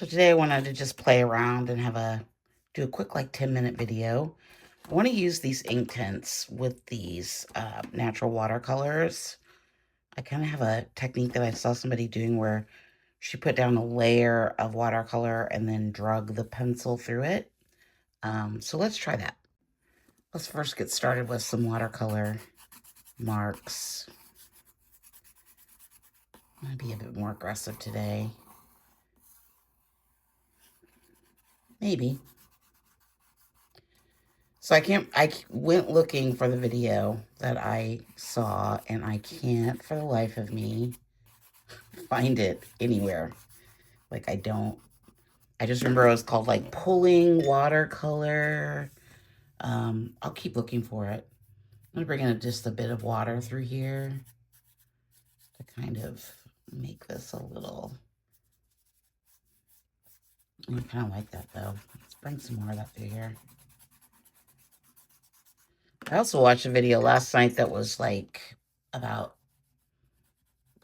So today I wanted to just play around and do a quick like 10-minute video. I want to use these Inktense with these natural watercolors. I kind of have a technique that I saw somebody doing where she put down a layer of watercolor and then drug the pencil through it. So let's try that. Let's first get started with some watercolor marks. I'm going to be a bit more aggressive today. Maybe. So I went looking for the video that I saw, and I can't for the life of me find it anywhere. Like, I just remember it was called like pulling watercolor. I'll keep looking for it. I'm gonna bring in just a bit of water through here to kind of make this a little, I kind of like that though. Let's bring some more of that through here. I also watched a video last night that was like about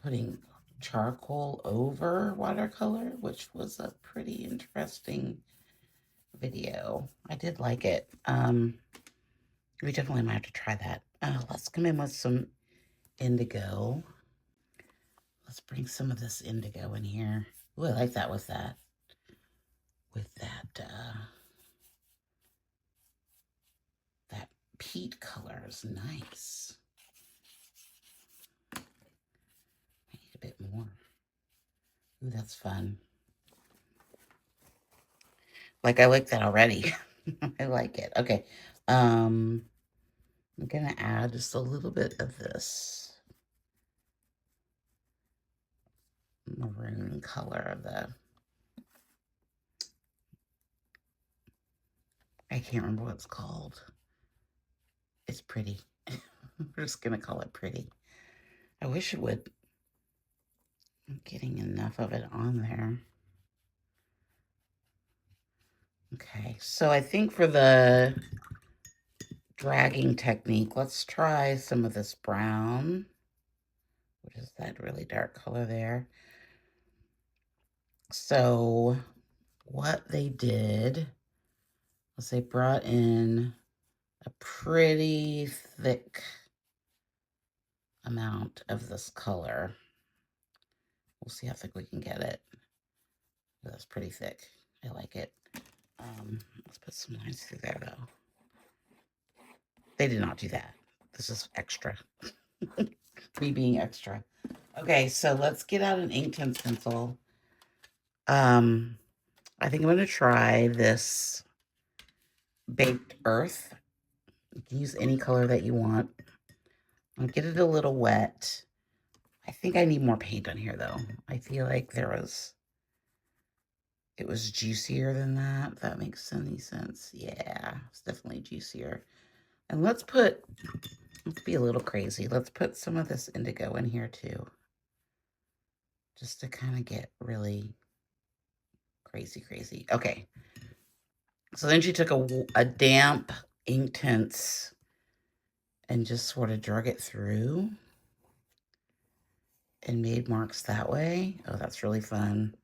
putting charcoal over watercolor, which was a pretty interesting video. I did like it. We definitely might have to try that. Let's come in with some indigo. Let's bring some of this indigo in here. Ooh, I like that with that. That peat color is nice. I need a bit more. Ooh, that's fun. Like, I like that already. I like it. Okay. I'm gonna add just a little bit of this maroon color of I can't remember what it's called. It's pretty. We're just gonna call it pretty. I wish it would. I'm getting enough of it on there. Okay, so I think for the dragging technique, let's try some of this brown, which is that really dark color there. So what they did was they brought in a pretty thick amount of this color. We'll see how thick we can get it. That's pretty thick. I like it. Let's put some lines through there though. They did not do that. This is extra. Me being extra. Okay, so let's get out an Inktense pencil. I think I'm going to try this Baked Earth. You can use any color that you want. I'll get it a little wet. I think I need more paint on here, though. I feel like it was juicier than that, if that makes any sense. Yeah, it's definitely juicier. And let's be a little crazy. Let's put some of this indigo in here, too. Just to kind of get really crazy. Okay. So then she took a damp Inktense and just sort of drug it through and made marks that way. Oh, that's really fun.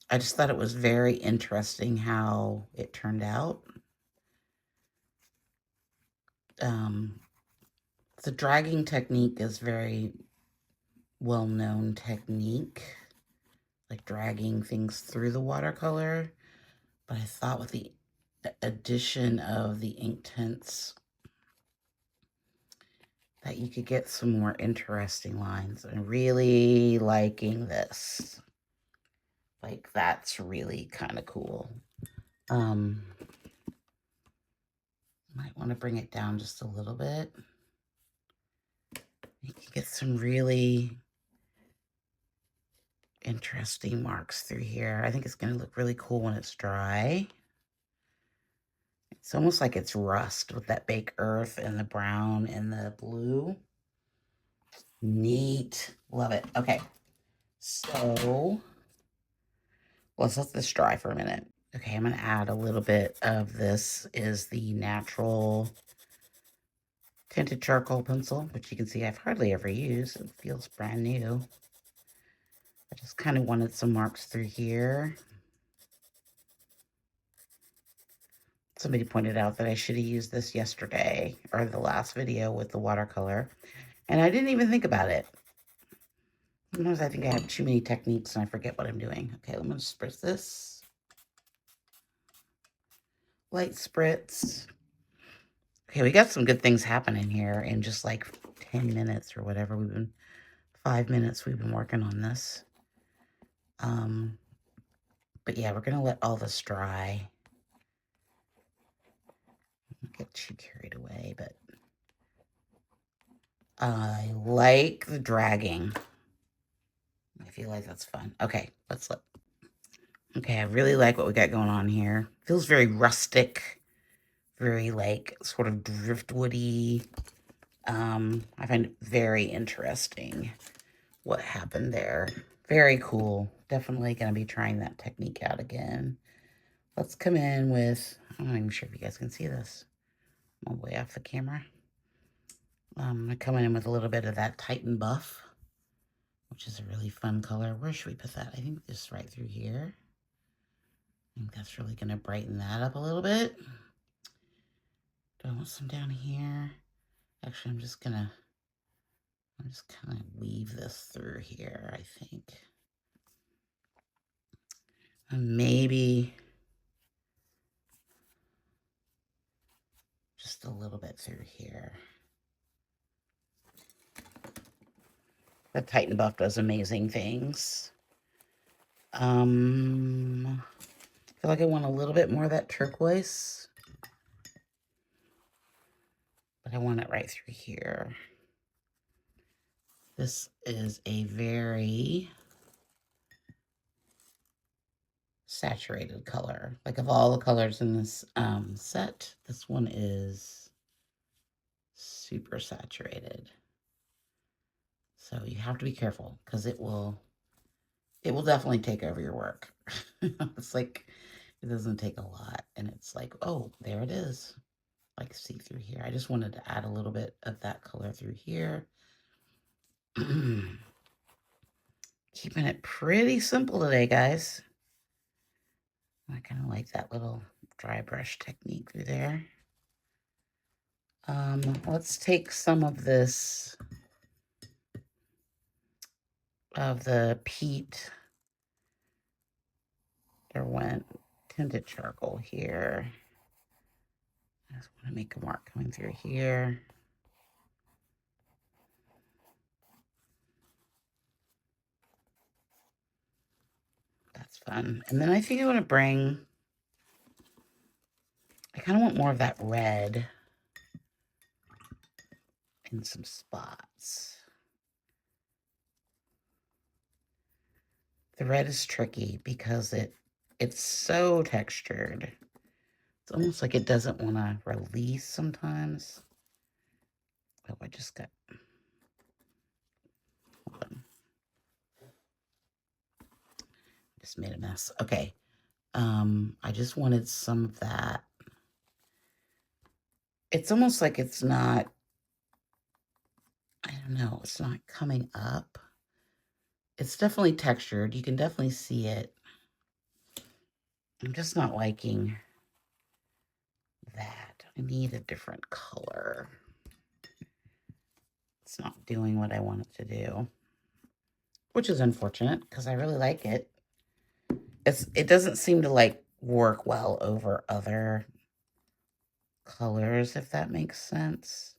I just thought it was very interesting how it turned out. The dragging technique is very well-known technique, like dragging things through the watercolor. But I thought with the addition of the Inktense that you could get some more interesting lines. I'm really liking this. Like, that's really kind of cool. Might want to bring it down just a little bit. You can get some really interesting marks through here. I think it's going to look really cool when it's dry. It's almost like it's rust with that baked earth and the brown and the blue. Neat. Love it. Okay. So let's let this dry for a minute. Okay, I'm going to add a little bit of this is the natural tinted charcoal pencil, which you can see I've hardly ever used. It feels brand new. I just kind of wanted some marks through here. Somebody pointed out that I should have used this yesterday or the last video with the watercolor, and I didn't even think about it. Sometimes I think I have too many techniques and I forget what I'm doing. Okay, I'm going to spritz this. Light spritz. Okay, we got some good things happening here in just like 10 minutes or whatever. 5 minutes we've been working on this. But yeah, we're going to let all this dry. Don't get too carried away, but I like the dragging. I feel like that's fun. Okay, let's look. Okay, I really like what we got going on here. Feels very rustic, very like sort of driftwoody. I find it very interesting what happened there. Very cool. Definitely going to be trying that technique out again. Let's come in with, I'm not even sure if you guys can see this. I'm all the way off the camera. I'm going to come in with a little bit of that Titan Buff, which is a really fun color. Where should we put that? I think just right through here. I think that's really going to brighten that up a little bit. Do I want some down here? Actually, I'm just kind of weave this through here, I think. And maybe just a little bit through here. The Titan Buff does amazing things. I feel like I want a little bit more of that turquoise, but I want it right through here. This is a very saturated color. Like of all the colors in this set, this one is super saturated. So you have to be careful because it will definitely take over your work. It's like, it doesn't take a lot. And it's like, oh, there it is. Like see through here. I just wanted to add a little bit of that color through here. Keeping it pretty simple today, guys. I kind of like that little dry brush technique through there. Let's take some of this, of the peat Derwent tinted charcoal here. I just want to make a mark coming through here. That's fun. And then I think I want to bring, I kind of want more of that red in some spots. The red is tricky because it's so textured. It's almost like it doesn't want to release sometimes. Oh, I just got, hold on. Just made a mess. Okay. I just wanted some of that. It's almost like it's not, I don't know, it's not coming up. It's definitely textured. You can definitely see it. I'm just not liking that. I need a different color. It's not doing what I want it to do, which is unfortunate because I really like it. It doesn't seem to like work well over other colors, if that makes sense.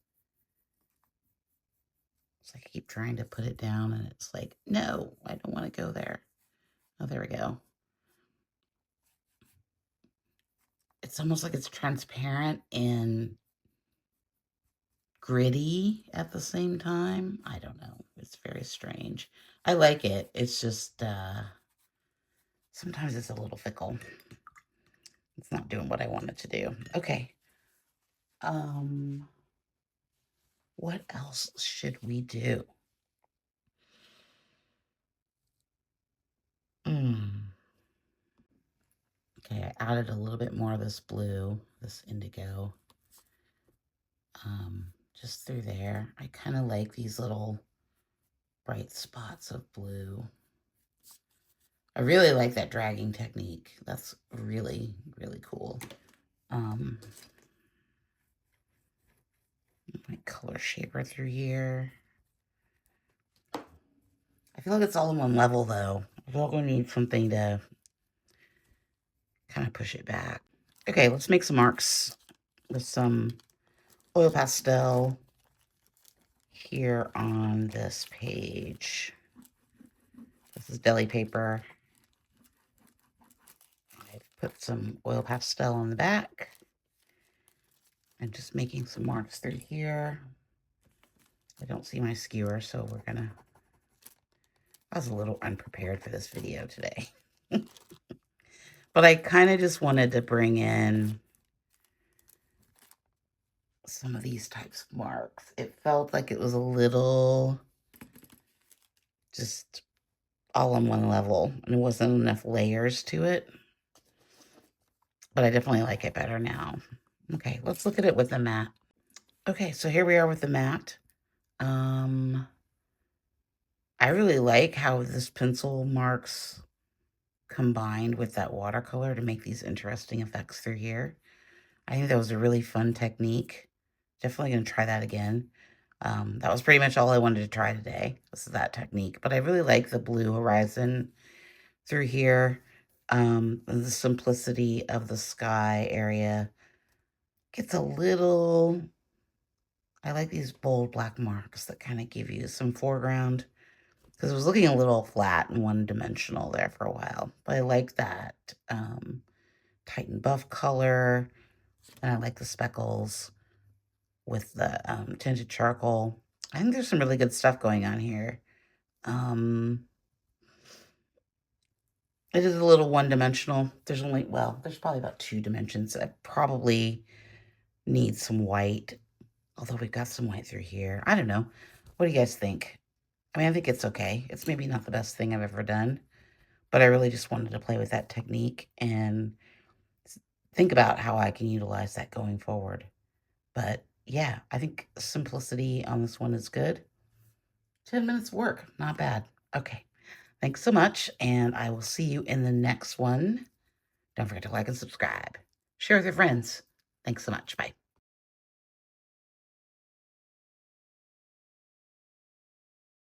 It's like I keep trying to put it down and it's like, no, I don't want to go there. Oh, there we go. It's almost like it's transparent and gritty at the same time. I don't know. It's very strange. I like it. It's just, sometimes it's a little fickle. It's not doing what I want it to do. Okay. What else should we do? Okay, I added a little bit more of this blue, this indigo, just through there. I kind of like these little bright spots of blue. I really like that dragging technique. That's really, really cool. My color shaper through here. I feel like it's all in one level though. I feel like we need something to kind of push it back. Okay, let's make some marks with some oil pastel here on this page. This is deli paper. I've put some oil pastel on the back. And just making some marks through here. I don't see my skewer, so we're gonna... I was a little unprepared for this video today. But I kind of just wanted to bring in some of these types of marks. It felt like it was a little just all on one level, and there wasn't enough layers to it. But I definitely like it better now. Okay, let's look at it with the matte. Okay, so here we are with the matte. I really like how this pencil marks combined with that watercolor to make these interesting effects through here. I think that was a really fun technique. Definitely going to try that again. That was pretty much all I wanted to try today. This is that technique. But I really like the blue horizon through here. The simplicity of the sky area gets a little... I like these bold black marks that kind of give you some foreground. Because it was looking a little flat and one-dimensional there for a while. But I like that Titan buff color. And I like the speckles with the tinted charcoal. I think there's some really good stuff going on here. It is a little one-dimensional. There's only, well, there's probably about 2 dimensions. I probably need some white. Although we've got some white through here. I don't know. What do you guys think? I mean, I think it's okay. It's maybe not the best thing I've ever done. But I really just wanted to play with that technique and think about how I can utilize that going forward. But yeah, I think simplicity on this one is good. 10 minutes work, not bad. Okay, thanks so much, and I will see you in the next one. Don't forget to like and subscribe. Share with your friends. Thanks so much. Bye.